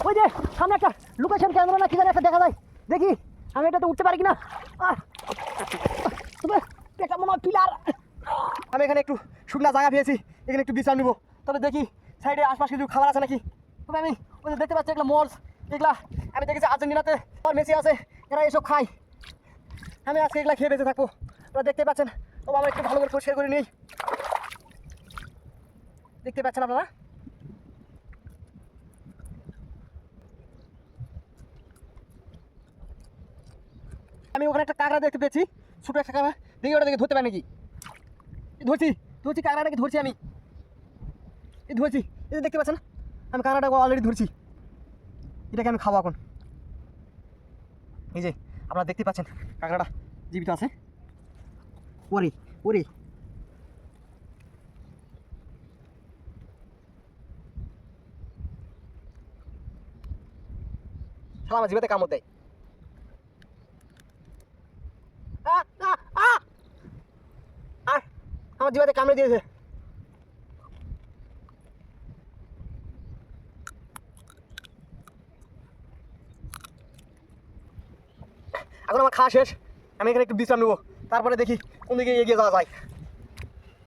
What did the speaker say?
ওই যে সামনে একটা লোকেশন ক্যামেরা না কি জানি একটা দেখা যায়, দেখি আমি এটাতে উঠতে পারি কিনা। তবে এটা মনে হয় পিলার। আমি এখানে একটু শুকনা জায়গা পেয়েছি, এখানে একটু বিশ্রাম নিব। তবে দেখি সাইডে আশপাশে কিছু খাবার আছে নাকি। তবে আমি ওই যে দেখতে পাচ্ছি এগুলো মলস, এগুলা আমি দেখেছি আর্জেন্টিনাতে মেসি আছে, এরা এসব খায়। আমি আজকে এগুলা খেয়ে বেঁচে থাকবো, আপনারা দেখতে পাচ্ছেন। তবে আমরা একটু ভালো করে পরিষ্কার করে নিই, দেখতে পাচ্ছেন আপনারা। আমি ওখানে একটা কাঁকড়া দেখতে পেয়েছি, ছোটো একটা কাঁকড়া, দেখি ওটা দেখে ধরতে পারি নাকি। ধরছি ধরছি কাঁকড়াটাকে ধরছি আমি, এই ধরছি, এই যে দেখতে পাচ্ছেন আমি কাঁকড়াটাকে অলরেডি ধরছি। এটাকে আমি খাবো এখন। এই যে আপনারা দেখতে পাচ্ছেন কাঁকড়াটা জীবিত আছে। ওরে ওরে, শালা আমার জিভাতে কামড় দেয়। আমার জিভাতে কামড়ে দিয়েছে। এখন আমার খাওয়া শেষ, আমি এখানে একটু বিশ্রাম নেবো, তারপরে দেখি কোন দিকে এগিয়ে যাওয়া যায়।